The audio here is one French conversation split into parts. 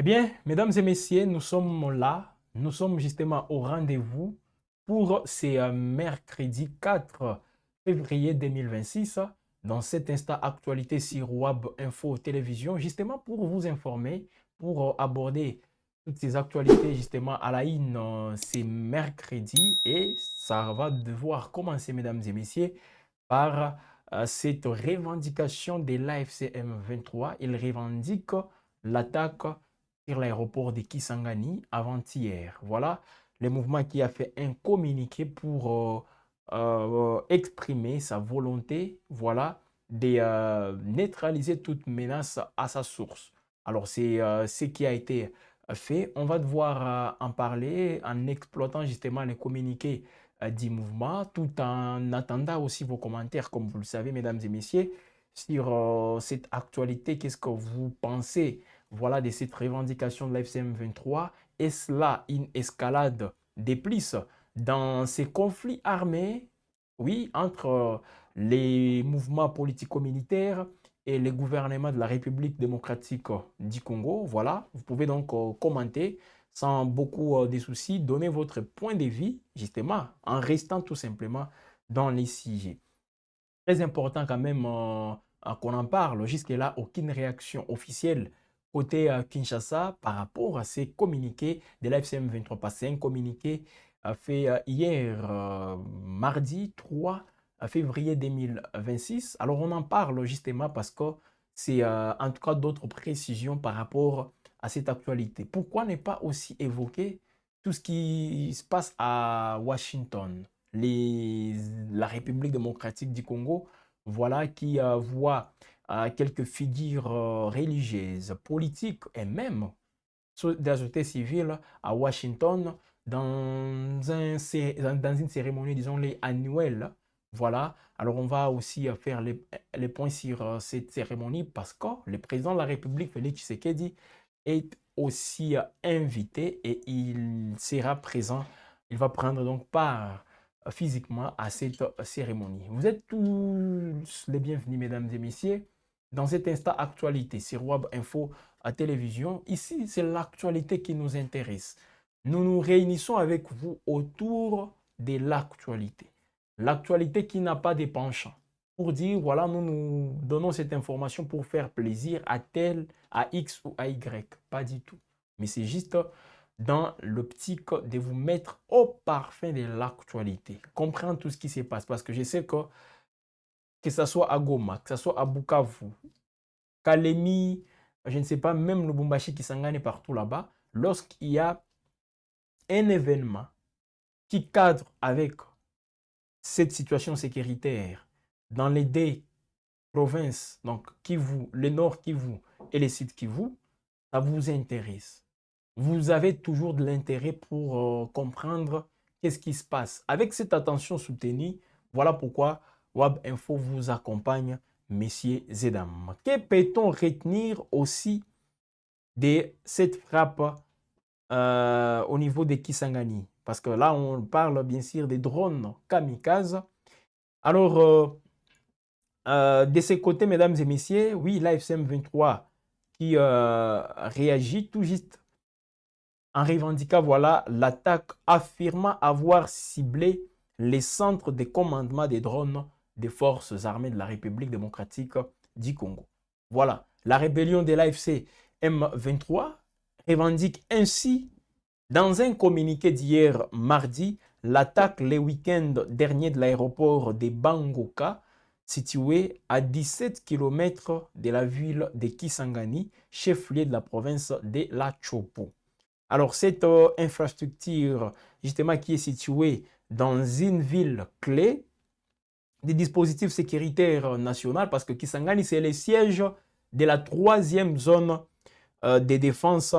Bien, mesdames et messieurs, nous sommes là. Nous sommes justement au rendez-vous pour ce mercredi 4 février 2026 dans cet instant actualité sur Web Info Télévision, justement pour vous informer, pour aborder toutes ces actualités justement à la une c'est mercredi et ça va devoir commencer, mesdames et messieurs, par cette revendication de l'AFC M23. Il revendique l'attaque sur l'aéroport de Kisangani avant-hier. Voilà le mouvement qui a fait un communiqué pour exprimer sa volonté, voilà, de neutraliser toute menace à sa source. Alors, c'est ce qui a été fait. On va devoir en parler en exploitant justement les communiqués du mouvement, tout en attendant aussi vos commentaires, comme vous le savez, mesdames et messieurs, sur cette actualité. Qu'est-ce que vous pensez, voilà, de cette revendication de la FCM 23? Est-ce là une escalade des plus dans ces conflits armés, oui, entre les mouvements politico-militaires et les gouvernements de la République démocratique du Congo? Voilà, vous pouvez donc commenter sans beaucoup de soucis, donner votre point de vue, justement, en restant tout simplement dans les sujets. Très important quand même qu'on en parle. Jusque-là, aucune réaction officielle côté Kinshasa par rapport à ces communiqués de la FCM 23. Parce que c'est un communiqué fait hier, mardi 3 février 2026. Alors on en parle justement parce que c'est en tout cas d'autres précisions par rapport à cette actualité. Pourquoi ne pas aussi évoquer tout ce qui se passe à Washington, la République démocratique du Congo, voilà, qui voit quelques figures religieuses, politiques et même de la société civile à Washington dans une cérémonie, disons, les annuelle. Voilà. Alors, on va aussi faire les points sur cette cérémonie parce que le président de la République, Félix Tshisekedi, est aussi invité et il sera présent. Il va prendre donc part physiquement à cette cérémonie. Vous êtes tous les bienvenus, mesdames et messieurs, dans cet instant actualité sur Web Info à télévision. Ici, c'est l'actualité qui nous intéresse. Nous nous réunissons avec vous autour de l'actualité. L'actualité qui n'a pas de penchant. Pour dire, voilà, nous nous donnons cette information pour faire plaisir à tel, à X ou à Y. Pas du tout. Mais c'est juste dans l'optique de vous mettre au parfum de l'actualité. Comprendre tout ce qui se passe. Parce que je sais que ce soit à Goma, que ce soit à Bukavu, Kalemi, je ne sais pas, même Lubumbashi qui s'engage partout là-bas, lorsqu'il y a un événement qui cadre avec cette situation sécuritaire dans les deux provinces, donc Kivu, le nord Kivu et le sud Kivu, ça vous intéresse. Vous avez toujours de l'intérêt pour comprendre qu'est-ce qui se passe. Avec cette attention soutenue, voilà pourquoi Web Info vous accompagne, messieurs et dames. Que peut-on retenir aussi de cette frappe au niveau de Kisangani? Parce que là, on parle bien sûr des drones kamikazes. Alors, de ces côtés, mesdames et messieurs, oui, l'AFCM 23 qui réagit tout juste en revendiquant voilà, l'attaque, affirmant avoir ciblé les centres de commandement des drones des forces armées de la République démocratique du Congo. Voilà, la rébellion de l'AFC M23 revendique ainsi, dans un communiqué d'hier mardi, l'attaque le week-end dernier de l'aéroport de Bangoka, situé à 17 km de la ville de Kisangani, chef-lieu de la province de la Chopo. Alors, cette infrastructure, justement, qui est située dans une ville clé des dispositifs sécuritaires nationaux, parce que Kisangani, c'est le siège de la troisième zone de défense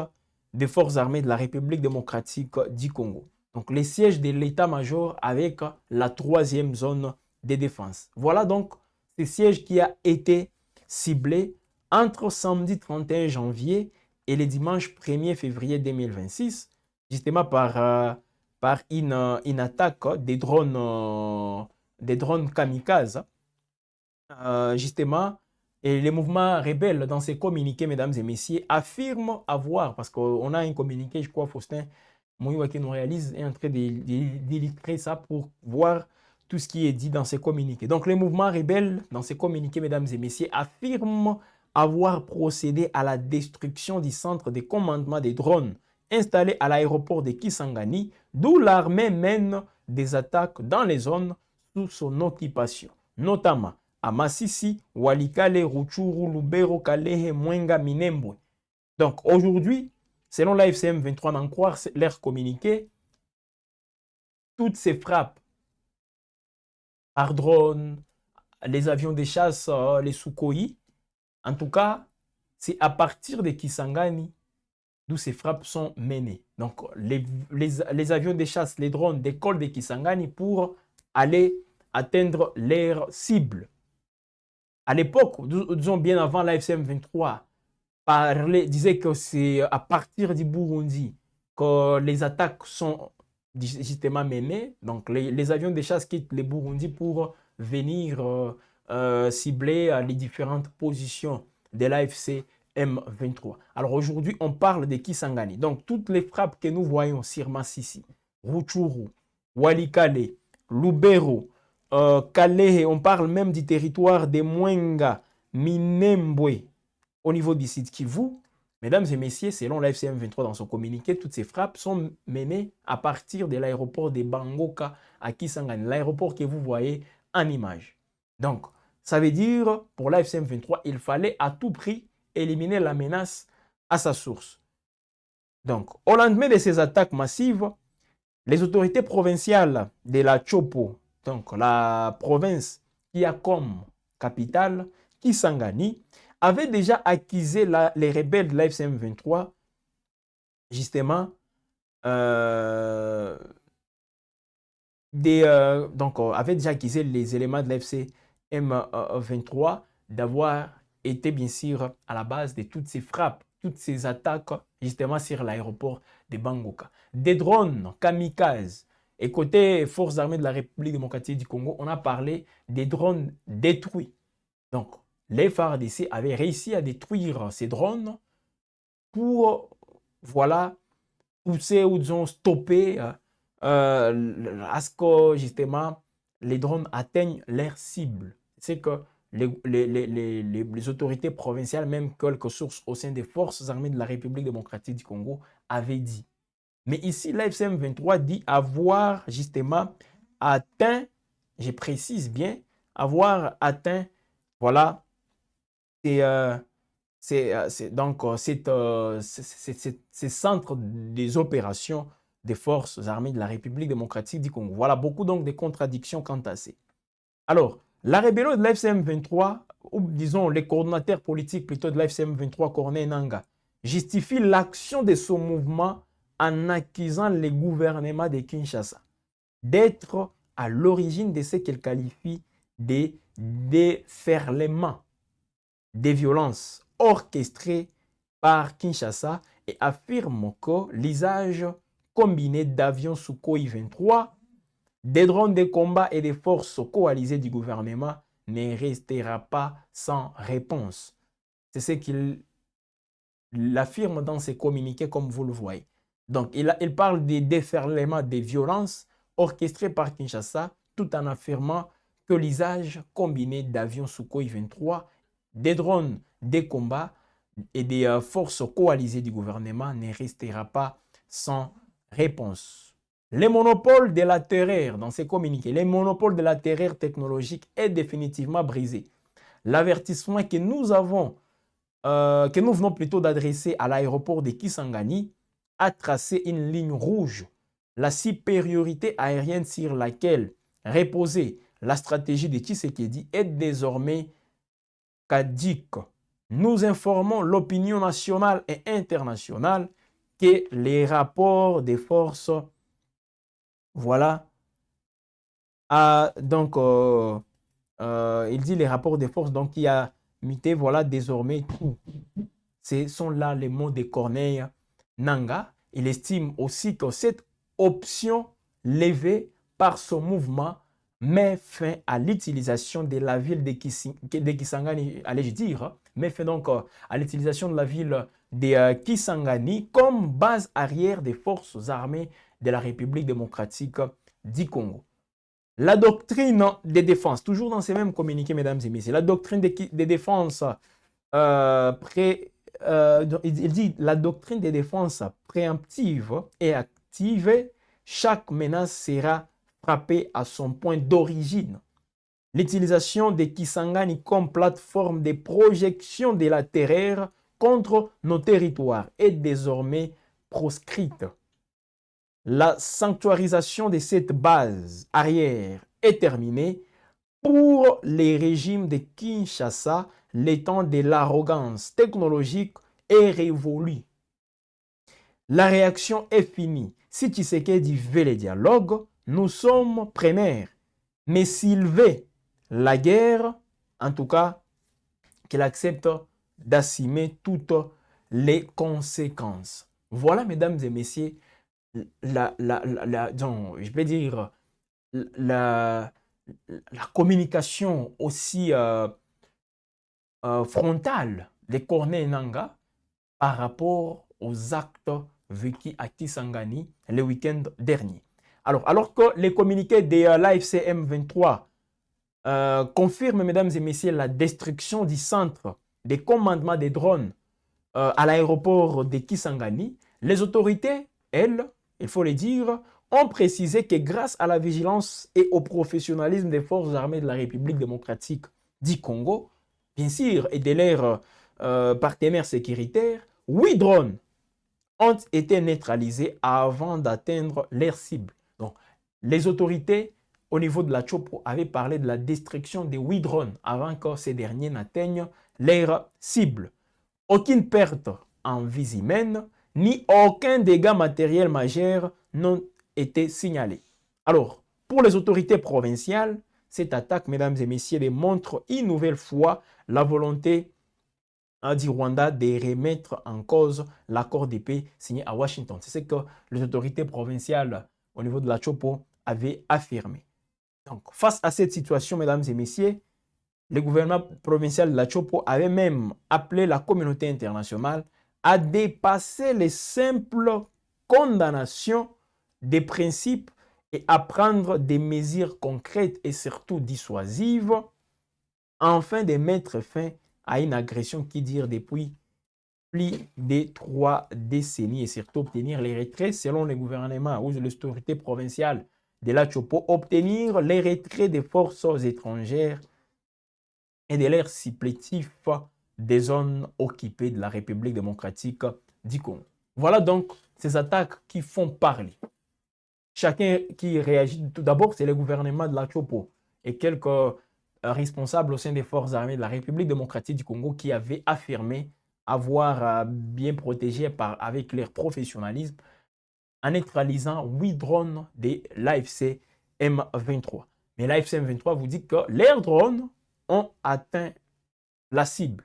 des forces armées de la République démocratique du Congo. Donc, les sièges de l'état-major avec la troisième zone de défense. Voilà donc ce siège qui a été ciblé entre samedi 31 janvier et le dimanche 1er février 2026, justement par une attaque des drones kamikazes, justement Et les mouvements rebelles, dans ces communiqués, mesdames et messieurs, affirment avoir, parce qu'on a un communiqué, je crois, Faustin Mouiwa qui nous réalise, est en train d'illustrer ça pour voir tout ce qui est dit dans ces communiqués. Donc, les mouvements rebelles, dans ces communiqués, mesdames et messieurs, affirment avoir procédé à la destruction du centre de commandement des drones installé à l'aéroport de Kisangani, d'où l'armée mène des attaques dans les zones sous son occupation, notamment à Masisi, Walikale, Rutshuru, Lubero, Kalehe, Mwenga, Minembwe. Donc aujourd'hui, selon l'AFCM 23, d'en croire leur communiqué, toutes ces frappes par drone, les avions de chasse, les Sukhoi, en tout cas, c'est à partir de Kisangani d'où ces frappes sont menées. Donc les avions de chasse, les drones décollent de Kisangani pour aller atteindre leurs cibles. À l'époque, disons bien avant l'AFCM 23, disait que c'est à partir du Burundi que les attaques sont justement menées. Donc les avions de chasse quittent les Burundi pour venir cibler les différentes positions de l'AFC M23. Alors aujourd'hui, on parle de Kisangani. Donc toutes les frappes que nous voyons sur Masisi, Rutshuru, Walikale, Lubero, Kalehe, on parle même du territoire de Mwenga, Minembwe, au niveau du site Kivu. Mesdames et messieurs, selon l'AFCM 23 dans son communiqué, toutes ces frappes sont menées à partir de l'aéroport de Bangoka à Kisangani, l'aéroport que vous voyez en image. Donc, ça veut dire, pour l'AFCM 23, il fallait à tout prix éliminer la menace à sa source. Donc, au lendemain de ces attaques massives, les autorités provinciales de la Chopo, donc la province qui a comme capitale Kisangani, avaient déjà accusé les rebelles de l'AFCM 23, justement, avaient déjà accusé les éléments de l'AFCM 23 d'avoir été bien sûr à la base de toutes ces frappes, toutes ces attaques justement sur l'aéroport de Bangoka. Des drones kamikazes. Et côté forces armées de la République démocratique du Congo, on a parlé des drones détruits. Donc, les FARDC avaient réussi à détruire ces drones pour, voilà, pousser ou disons stopper à ce que justement les drones atteignent leur cible. C'est que les autorités provinciales, même quelques sources au sein des forces armées de la République démocratique du Congo, avaient dit. Mais ici, l'AFCM 23 dit avoir justement atteint, je précise bien, avoir atteint, voilà, ces centres des opérations des forces armées de la République démocratique du Congo. Voilà beaucoup donc de contradictions quant à ça. Alors, la rébellion de l'AFCM 23, ou disons les coordonnateurs politiques plutôt de l'AFCM 23, Corneille Nangaa, justifie l'action de ce mouvement en accusant les gouvernements de Kinshasa d'être à l'origine de ce qu'elle qualifie de déferlements des violences orchestrées par Kinshasa et affirme que l'usage combiné d'avions Sukhoi 23, des drones de combat et des forces coalisées du gouvernement ne restera pas sans réponse. C'est ce qu'il affirme dans ses communiqués, comme vous le voyez. Donc, il parle des déferlements des violences orchestrées par Kinshasa, tout en affirmant que l'usage combiné d'avions Sukhoi 23, des drones de combat et des forces coalisées du gouvernement ne restera pas sans réponse. Le monopole de la terreur, dans ces communiqués, le monopole de la terreur technologique est définitivement brisé. L'avertissement que nous venons plutôt d'adresser à l'aéroport de Kisangani a tracé une ligne rouge. La supériorité aérienne sur laquelle reposait la stratégie de Tshisekedi est désormais caduque. Nous informons l'opinion nationale et internationale que les rapports des forces, voilà, donc, il dit les rapports des forces, donc il a muté, voilà, désormais tout. Ce sont là les mots de Corneille Nangaa. Il estime aussi que cette option levée par ce mouvement met fin à l'utilisation de la ville de Kisangani, allais-je dire, met fin donc à l'utilisation de la ville de Kisangani comme base arrière des forces armées de la République démocratique du Congo. La doctrine de défense, toujours dans ces mêmes communiqués, mesdames et messieurs, la doctrine de défense, il dit la doctrine de défense préemptive et active, chaque menace sera frappée à son point d'origine. L'utilisation de Kisangani comme plateforme de projection de la terreur contre nos territoires est désormais proscrite. La sanctuarisation de cette base arrière est terminée. Pour les régimes de Kinshasa, le temps de l'arrogance technologique est révolu. La réaction est finie. Si Tshisekedi veut le dialogue, nous sommes preneurs. Mais s'il veut la guerre, en tout cas, qu'il accepte d'assumer toutes les conséquences. Voilà, mesdames et messieurs, je vais dire, la communication aussi frontale de Corneille Nangaa par rapport aux actes vécus à Kisangani le week-end dernier. Alors que les communiqués de l'AFC M23 confirment, mesdames et messieurs, la destruction du centre de commandement des drones à l'aéroport de Kisangani, les autorités, elles, il faut le dire, ont précisé que grâce à la vigilance et au professionnalisme des forces armées de la République démocratique du Congo, bien sûr, et de leurs partenaires sécuritaires, 8 drones ont été neutralisés avant d'atteindre leur cible. Donc, les autorités au niveau de la Chopo avaient parlé de la destruction des 8 drones avant que ces derniers n'atteignent leur cible. Aucune perte en vie humaine, ni aucun dégât matériel majeur n'ont été signalés. Alors, pour les autorités provinciales, cette attaque, mesdames et messieurs, démontre une nouvelle fois la volonté du Rwanda de remettre en cause l'accord de paix signé à Washington. C'est ce que les autorités provinciales au niveau de la Chopo avaient affirmé. Donc, face à cette situation, mesdames et messieurs, le gouvernement provincial de la Chopo avait même appelé la communauté internationale à dépasser les simples condamnations des principes et à prendre des mesures concrètes et surtout dissuasives afin de mettre fin à une agression qui dure depuis plus de 3 décennies et surtout obtenir les retraits selon le gouvernement ou l'autorité provinciale de la Chopo, obtenir les retraits des forces étrangères et de leurs supplétifs des zones occupées de la République démocratique du Congo. Voilà donc ces attaques qui font parler. Chacun qui réagit, tout d'abord, c'est le gouvernement de la Chopo et quelques responsables au sein des forces armées de la République démocratique du Congo qui avaient affirmé avoir bien protégé avec leur professionnalisme en neutralisant 8 drones de l'AFC M23. Mais l'AFC M23 vous dit que leurs drones ont atteint la cible.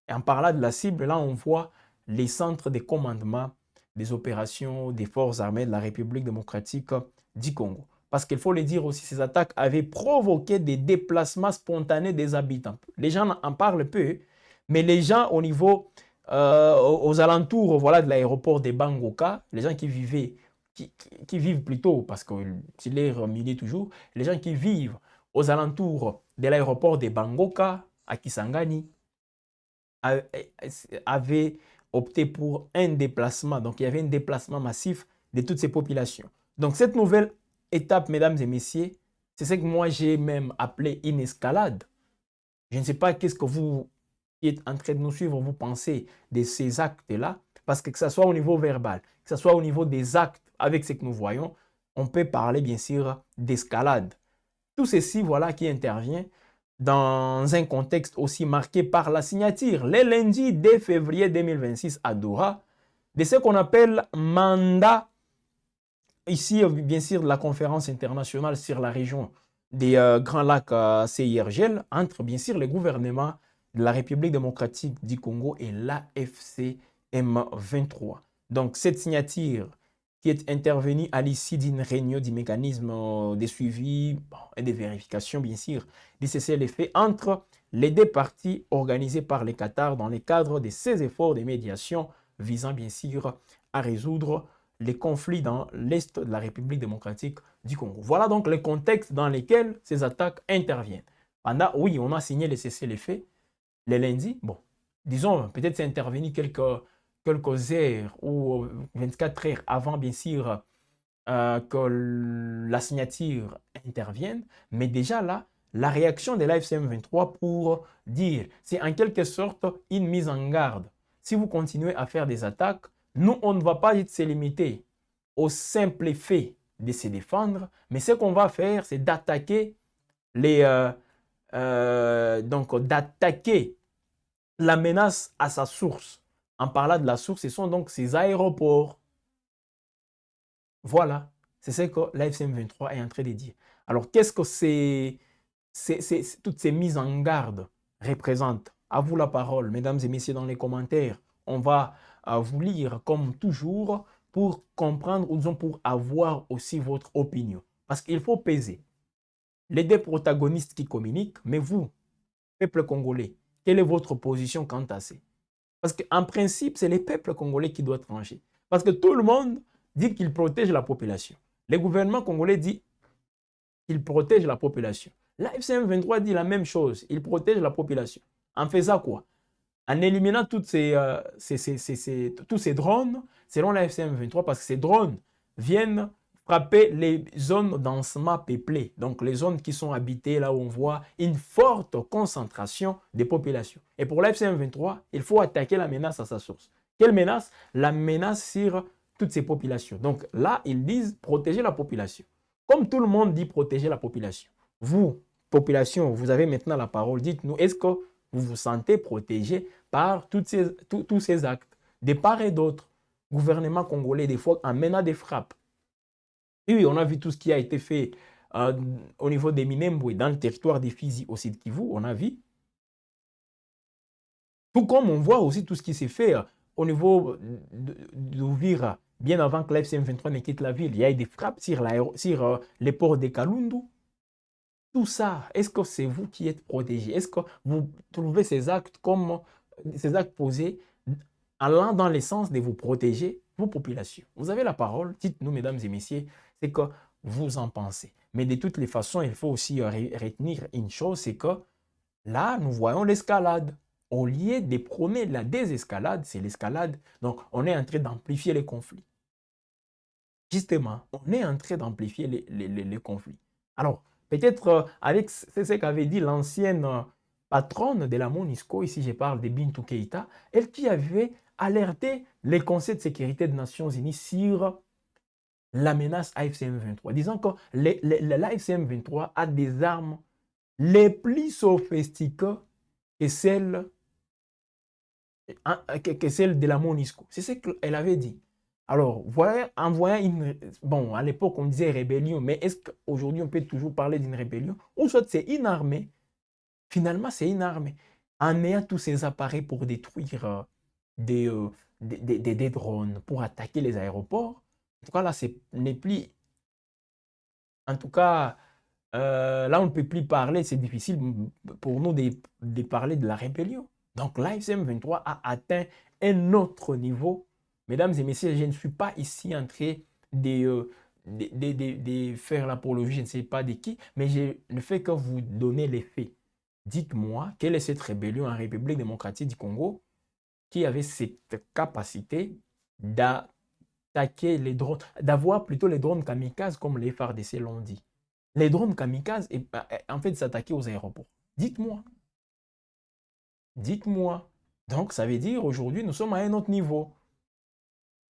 Et en parlant de la cible, là, on voit les centres de commandement des opérations des forces armées de la République démocratique du Congo. Parce qu'il faut le dire aussi, ces attaques avaient provoqué des déplacements spontanés des habitants. Les gens en parlent peu, mais les gens au niveau, aux alentours voilà, de l'aéroport de Bangoka, les gens qui vivent plutôt, parce que c'est l'air midi toujours, les gens qui vivent aux alentours de l'aéroport de Bangoka, à Kisangani, avaient opté pour un déplacement. Donc, il y avait un déplacement massif de toutes ces populations. Donc, cette nouvelle étape, mesdames et messieurs, c'est ce que moi, j'ai même appelé une escalade. Je ne sais pas qu'est-ce que vous qui êtes en train de nous suivre, vous pensez de ces actes-là, parce que ce soit au niveau verbal, que ce soit au niveau des actes avec ce que nous voyons, on peut parler, bien sûr, d'escalade. Tout ceci, voilà, qui intervient dans un contexte aussi marqué par la signature, le lundi 2 février 2026 à Doha, de ce qu'on appelle mandat, ici, bien sûr, de la conférence internationale sur la région des Grands Lacs CIRGL, entre, bien sûr, les gouvernements de la République démocratique du Congo et l'AFC M23. Donc, cette signature qui est intervenu à l'issue d'une réunion du mécanisme de suivi et de vérification, bien sûr, du cessez-le-feu entre les deux parties organisées par les Qatar dans le cadre de ces efforts de médiation visant, bien sûr, à résoudre les conflits dans l'Est de la République démocratique du Congo. Voilà donc le contexte dans lequel ces attaques interviennent. Pendant, oui, on a signé le cessez-le-feu le lundi. Bon, disons, peut-être c'est intervenu quelques heures ou 24 heures avant, bien sûr, que la signature intervienne. Mais déjà là, la réaction de l'AFCM 23 pour dire, c'est en quelque sorte une mise en garde. Si vous continuez à faire des attaques, nous, on ne va pas se limiter au simple fait de se défendre, mais ce qu'on va faire, c'est d'attaquer donc d'attaquer la menace à sa source. En parlant de la source, ce sont donc ces aéroports. Voilà, c'est ce que l'AFCM 23 est en train de dire. Alors, qu'est-ce que toutes ces mises en garde représentent? À vous la parole, mesdames et messieurs, dans les commentaires. On va vous lire comme toujours pour comprendre ou disons pour avoir aussi votre opinion. Parce qu'il faut peser les deux protagonistes qui communiquent, mais vous, peuple congolais, quelle est votre position quant à ça? Parce qu'en principe, c'est les peuples congolais qui doivent trancher. Parce que tout le monde dit qu'il protège la population. Le gouvernement congolais dit qu'il protège la population. L'AFCM 23 dit la même chose, il protège la population. En faisant quoi? En éliminant tous ces drones, selon l'AFCM 23, parce que ces drones viennent frapper les zones densément peuplées, donc les zones qui sont habitées, là où on voit une forte concentration des populations. Et pour l'AFCM 23, il faut attaquer la menace à sa source. Quelle menace? La menace sur toutes ces populations. Donc là, ils disent protéger la population. Comme tout le monde dit protéger la population. Vous, population, vous avez maintenant la parole. Dites-nous, est-ce que vous vous sentez protégé par tous ces actes, de part et d'autre? Gouvernement congolais, des fois, en menant des frappes. Et oui, on a vu tout ce qui a été fait au niveau des Minembwe, dans le territoire des Fizi, au Sud Kivu, on a vu. Tout comme on voit aussi tout ce qui s'est fait au niveau d'Ouvira, bien avant que l'FCM 23 ne quitte la ville. Il y a eu des frappes sur les ports de Kalundu. Tout ça, est-ce que c'est vous qui êtes protégé? Est-ce que vous trouvez ces actes comme ces actes posés allant dans le sens de vous protéger, vos populations? Vous avez la parole, dites-nous, mesdames et messieurs, c'est que vous en pensez. Mais de toutes les façons, il faut aussi retenir une chose, c'est que là, nous voyons l'escalade. Au lieu de prôner la désescalade, c'est l'escalade. Donc, on est en train d'amplifier les conflits. Justement, on est en train d'amplifier les conflits. Alors, peut-être avec ce qu'avait dit l'ancienne patronne de la MONUSCO, ici je parle de Bintou Keïta, elle qui avait alerté les conseils de sécurité des Nations Unies sur la menace AFCM 23, disant que l'AFCM 23 a des armes les plus sophistiquées que celles de la MONUSCO. C'est ce qu'elle avait dit. Alors, voilà, en voyant une... Bon, à l'époque, on disait rébellion, mais est-ce qu'aujourd'hui, on peut toujours parler d'une rébellion? Ou soit c'est une armée. Finalement, c'est une armée. En ayant tous ces appareils pour détruire des drones, pour attaquer les aéroports. En tout cas, là, ce n'est plus... En tout cas, là, on ne peut plus parler. C'est difficile pour nous de parler de la rébellion. Donc, l'AFCM 23 a atteint un autre niveau. Mesdames et messieurs, je ne suis pas ici en train de faire l'apologie, je ne sais pas de qui, mais je ne fais que vous donner les faits. Dites-moi, quelle est cette rébellion en République démocratique du Congo qui avait cette capacité d'attaquer les drones, d'avoir plutôt les drones kamikazes comme les FARDC l'ont dit. Les drones kamikazes, en fait, s'attaquer aux aéroports. Dites-moi. Dites-moi. Donc, ça veut dire aujourd'hui, nous sommes à un autre niveau.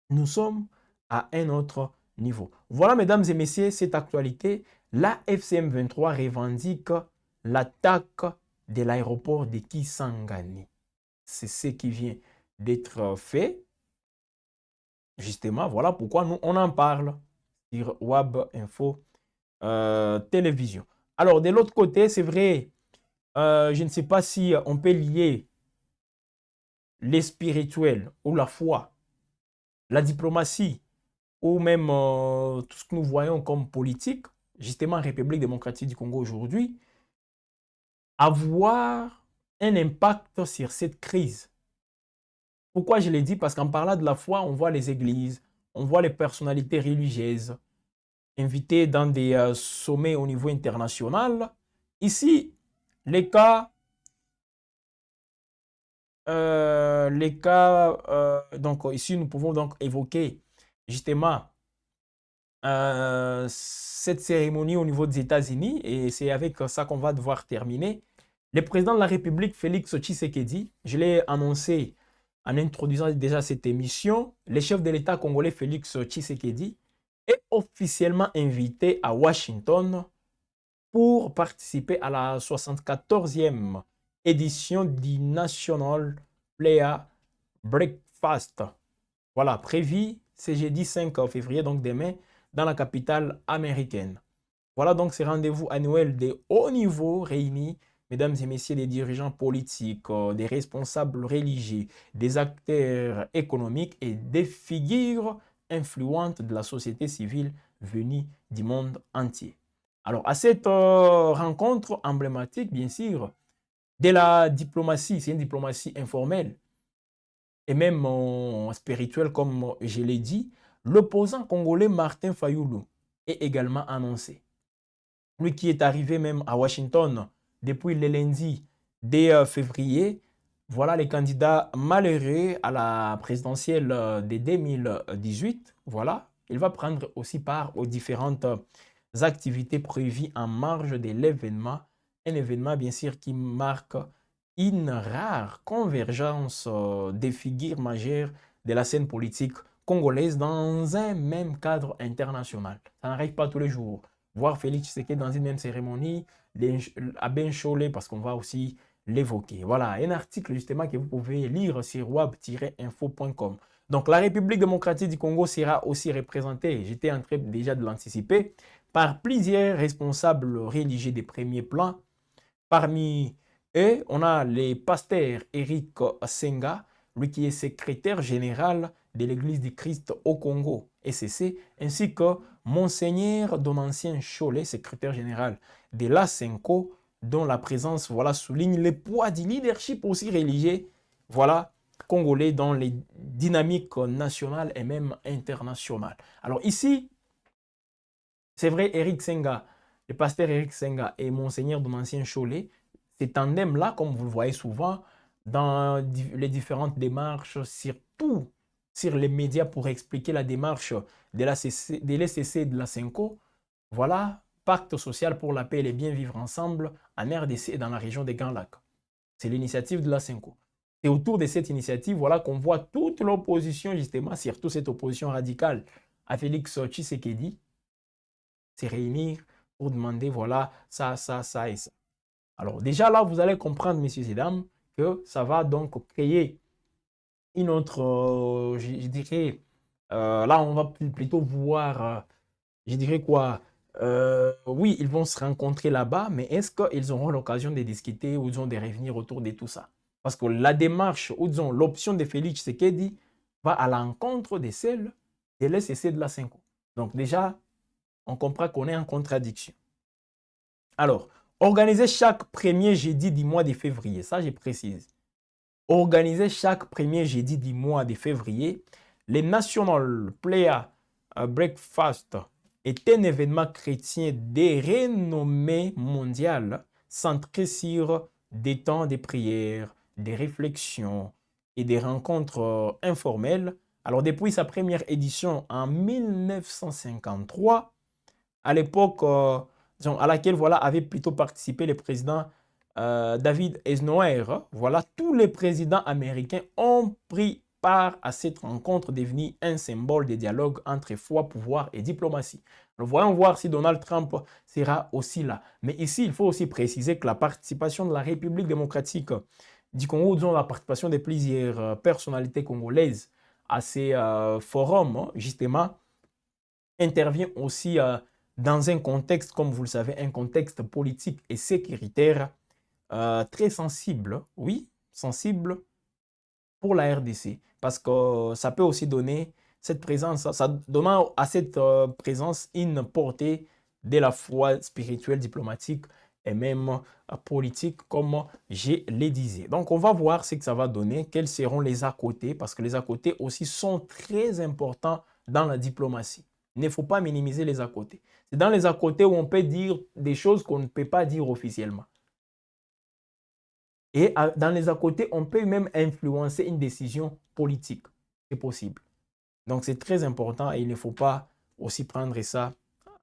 Nous sommes à un autre niveau. Voilà, mesdames et messieurs, cette actualité. La FCM 23 revendique l'attaque de l'aéroport de Kisangani. C'est ce qui vient d'être fait. Justement, voilà pourquoi nous, on en parle sur WAB Info Télévision. Alors, de l'autre côté, c'est vrai, je ne sais pas si on peut lier les spirituels ou la foi, la diplomatie ou même tout ce que nous voyons comme politique, justement en République démocratique du Congo aujourd'hui, avoir un impact sur cette crise. Pourquoi je l'ai dit? Parce qu'en parlant de la foi, on voit les églises, on voit les personnalités religieuses invitées dans des sommets au niveau international. Ici, les cas, donc ici, nous pouvons donc évoquer justement cette cérémonie au niveau des États-Unis, et c'est avec ça qu'on va devoir terminer. Le président de la République, Félix Tshisekedi, je l'ai annoncé en introduisant déjà cette émission, le chef de l'État congolais Félix Tshisekedi est officiellement invité à Washington pour participer à la 74e édition du National Player Breakfast. Voilà, prévu ce jeudi 5 février, donc demain, dans la capitale américaine. Voilà donc ces rendez-vous annuels de haut niveau réunis, mesdames et messieurs, des dirigeants politiques, des responsables religieux, des acteurs économiques et des figures influentes de la société civile venues du monde entier. Alors, à cette rencontre emblématique, bien sûr, de la diplomatie, c'est une diplomatie informelle et même spirituelle, comme je l'ai dit, l'opposant congolais Martin Fayulu est également annoncé. Lui qui est arrivé même à Washington depuis le lundi dès février, voilà les candidats malheureux à la présidentielle de 2018. Voilà, il va prendre aussi part aux différentes activités prévues en marge de l'événement. Un événement bien sûr qui marque une rare convergence des figures majeures de la scène politique congolaise dans un même cadre international. Ça n'arrive pas tous les jours. Voir Félix Tshisekedi dans une même cérémonie, à Ben Cholé, parce qu'on va aussi l'évoquer. Voilà, un article justement que vous pouvez lire sur wab-info.com. Donc la République démocratique du Congo sera aussi représentée, j'étais en train déjà de l'anticiper, par plusieurs responsables religieux des premiers plans. Parmi eux, on a le pasteur Eric Senga, lui qui est secrétaire général de l'Église du Christ au Congo, ECC, ainsi que Monseigneur Donancien Cholet, secrétaire général de l'ASENCO, dont la présence voilà, souligne le poids du leadership aussi religieux voilà, congolais dans les dynamiques nationales et même internationales. Alors ici, c'est vrai, Eric Senga, le pasteur Eric Senga et Monseigneur Donancien Cholet, ces tandems-là, comme vous le voyez souvent dans les différentes démarches, surtout sur les médias pour expliquer la démarche de l'ECC et de la CENCO, voilà, pacte social pour la paix et le bien vivre ensemble en RDC et dans la région des Grands Lacs. C'est l'initiative de la CENCO. Et autour de cette initiative, voilà qu'on voit toute l'opposition, justement, surtout cette opposition radicale à Félix Tshisekedi, se réunir pour demander, voilà, ça et ça. Alors déjà là, vous allez comprendre, messieurs et dames, que ça va donc créer une autre, je dirais, là on va plutôt voir, je dirais quoi, oui, ils vont se rencontrer là-bas, mais est-ce qu'ils auront l'occasion de discuter ou disons de revenir autour de tout ça? Parce que la démarche, ou disons l'option de Félix Tshisekedi va à l'encontre de celle de l'SCC de la 5. Donc déjà, on comprend qu'on est en contradiction. Alors, organiser chaque premier jeudi du mois de février, ça je précise. Organiser chaque premier jeudi du mois de février, le National Player Breakfast est un événement chrétien de renommée mondiale centré sur des temps de prière, des réflexions et des rencontres informelles. Alors, depuis sa première édition en 1953, à l'époque à laquelle voilà, avait plutôt participé le président David Eisenhower. Voilà, tous les présidents américains ont pris part à cette rencontre devenue un symbole de dialogue entre foi, pouvoir et diplomatie. Alors, voyons voir si Donald Trump sera aussi là. Mais ici, il faut aussi préciser que la participation de la République démocratique du Congo, disons la participation de plusieurs personnalités congolaises à ces forums, justement, intervient aussi dans un contexte, comme vous le savez, un contexte politique et sécuritaire très sensible, oui, sensible pour la RDC, parce que ça peut aussi donner cette présence, ça donnant à cette présence une portée de la foi spirituelle, diplomatique et même politique, comme je le disais. Donc, on va voir ce que ça va donner, quels seront les à côté, parce que les à côté aussi sont très importants dans la diplomatie. Il ne faut pas minimiser les à côté. C'est dans les à côté où on peut dire des choses qu'on ne peut pas dire officiellement. Et dans les à côté, on peut même influencer une décision politique. C'est possible. Donc, c'est très important et il ne faut pas aussi prendre ça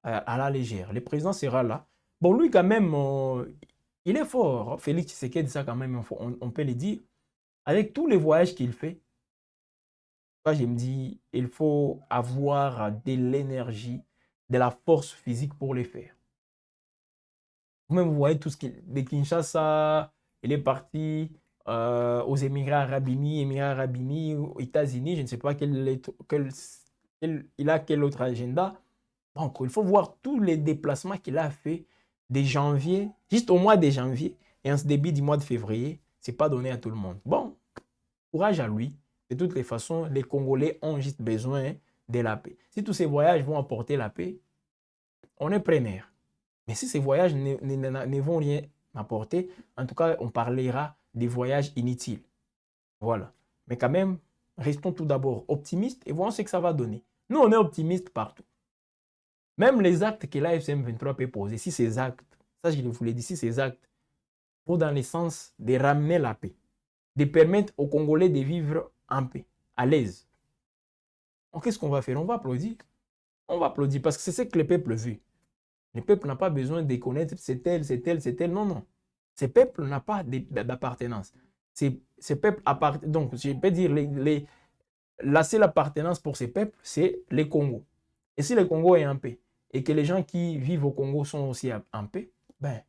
à la légère. Le président sera là. Bon, lui, quand même, il est fort. Félix Tshisekedi, ça, quand même, on peut le dire. Avec tous les voyages qu'il fait, moi, je me dis, il faut avoir de l'énergie, de la force physique pour les faire. Vous-même, vous voyez tout ce qu'il... De Kinshasa, il est parti aux Émirats Arabes Unis, aux États-Unis, je ne sais pas il a quel autre agenda. Donc, il faut voir tous les déplacements qu'il a fait de janvier, juste au mois de janvier, et en ce début du mois de février. Ce n'est pas donné à tout le monde. Bon, courage à lui. De toutes les façons, les Congolais ont juste besoin de la paix. Si tous ces voyages vont apporter la paix, on est preneur. Mais si ces voyages ne vont rien apporter, en tout cas, on parlera des voyages inutiles. Voilà. Mais quand même, restons tout d'abord optimistes et voyons ce que ça va donner. Nous, on est optimistes partout. Même les actes que l'AFC M23 peut poser, si ces actes, ça je vous l'ai dit, si ces actes vont dans le sens de ramener la paix, de permettre aux Congolais de vivre en paix, à l'aise. Donc, qu'est-ce qu'on va faire? On va applaudir. On va applaudir parce que c'est ce que le peuple veut. Le peuple n'a pas besoin de connaître c'est tel, c'est tel, c'est tel. Non, non. Ce peuple n'a pas d'appartenance. Ces peuples appartiennent. Donc, je peux dire, la seule appartenance pour ces peuples, c'est les Congo. Et si le Congo est en paix, et que les gens qui vivent au Congo sont aussi en paix, ben,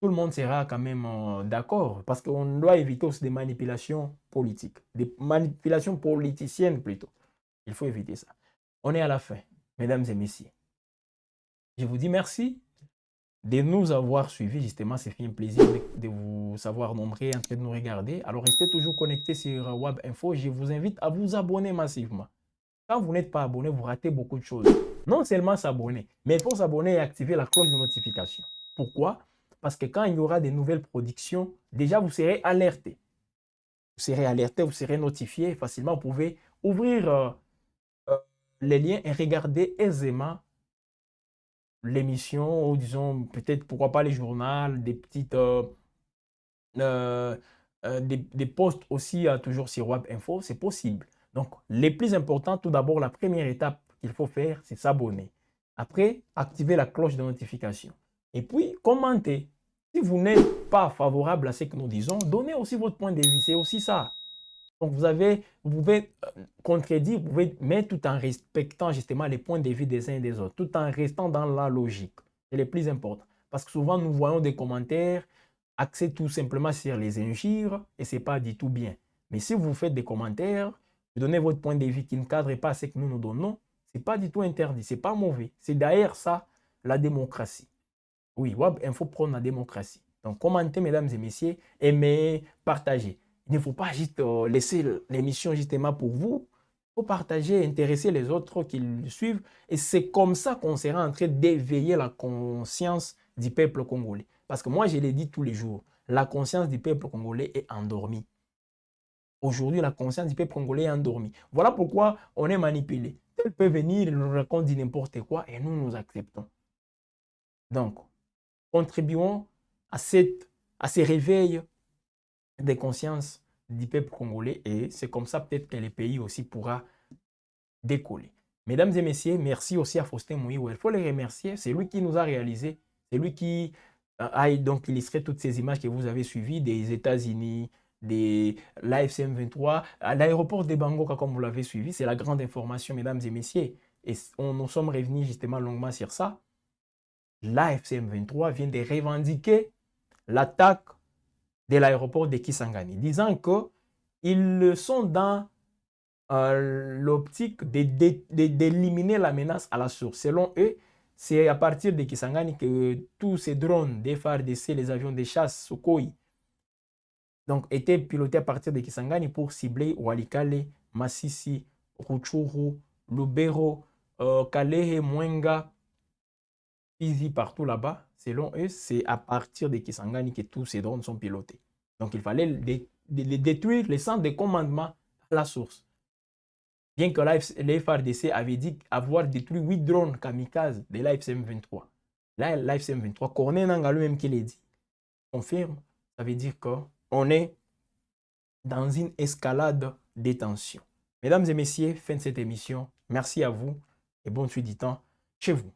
tout le monde sera quand même d'accord. Parce qu'on doit éviter aussi des manipulations politiques. Des manipulations politiciennes plutôt. Il faut éviter ça. On est à la fin, mesdames et messieurs. Je vous dis merci de nous avoir suivis. Justement, c'est fait un plaisir de vous savoir nombreux en train de nous regarder. Alors, restez toujours connectés sur Web Info. Je vous invite à vous abonner massivement. Quand vous n'êtes pas abonné, vous ratez beaucoup de choses. Non seulement s'abonner, mais il faut s'abonner et activer la cloche de notification. Pourquoi? Parce que quand il y aura des nouvelles productions, déjà vous serez alerté. Vous serez alerté, vous serez notifié facilement. Vous pouvez ouvrir les liens et regarder aisément l'émission, ou disons peut-être pourquoi pas les journaux, des petites des posts aussi toujours sur Web Info, c'est possible. Donc, les plus importants, tout d'abord, la première étape qu'il faut faire, c'est s'abonner. Après, activer la cloche de notification. Et puis, commentez. Si vous n'êtes pas favorable à ce que nous disons, donnez aussi votre point de vue. C'est aussi ça. Donc, vous pouvez contredire, vous pouvez, mais tout en respectant justement les points de vue des uns et des autres, tout en restant dans la logique. C'est le plus important. Parce que souvent, nous voyons des commentaires axés tout simplement sur les injures et ce n'est pas du tout bien. Mais si vous faites des commentaires, vous donnez votre point de vue qui ne cadre pas ce que nous nous donnons, ce n'est pas du tout interdit, ce n'est pas mauvais. C'est d'ailleurs ça, la démocratie. Oui, Web Info prône la démocratie. Donc, commentez, mesdames et messieurs, aimez, partagez. Il ne faut pas juste laisser l'émission justement pour vous. Il faut partager, intéresser les autres qui le suivent. Et c'est comme ça qu'on sera en train d'éveiller la conscience du peuple congolais. Parce que moi, je l'ai dit tous les jours, la conscience du peuple congolais est endormie. Aujourd'hui, la conscience du peuple congolais est endormie. Voilà pourquoi on est manipulé. Tel peut venir, il nous raconte n'importe quoi et nous, nous acceptons. Donc, contribuons à ces réveils des consciences du peuple congolais et c'est comme ça peut-être que le pays aussi pourra décoller. Mesdames et messieurs, merci aussi à Faustin Mouiou. Il faut les remercier. C'est lui qui nous a réalisé. C'est lui qui a donc illustré toutes ces images que vous avez suivies des États-Unis, de l'AFC M23, à l'aéroport de Bangoka, comme vous l'avez suivi. C'est la grande information, mesdames et messieurs. Et nous sommes revenus justement longuement sur ça. L'AFC M23 vient de revendiquer l'attaque de l'aéroport de Kisangani, disant qu'ils sont dans l'optique d'éliminer la menace à la source. Selon eux, c'est à partir de Kisangani que tous ces drones des FARDC, les avions de chasse Sukhoi, donc, étaient pilotés à partir de Kisangani pour cibler Walikale, Masisi, Rutshuru, Lubero, Kalehe, Mwenga, Fizi, partout là-bas, selon eux, c'est à partir de Kisangani que tous ces drones sont pilotés. Donc il fallait les détruire, les centres de commandement à la source. Bien que les FARDC avait dit avoir détruit 8 drones kamikazes de l'AFCM 23. Là, l'AFCM 23, Corneille Nangaa lui-même qui l'a dit, confirme, ça veut dire qu'on est dans une escalade des tensions. Mesdames et messieurs, fin de cette émission. Merci à vous et bonne suite du temps chez vous.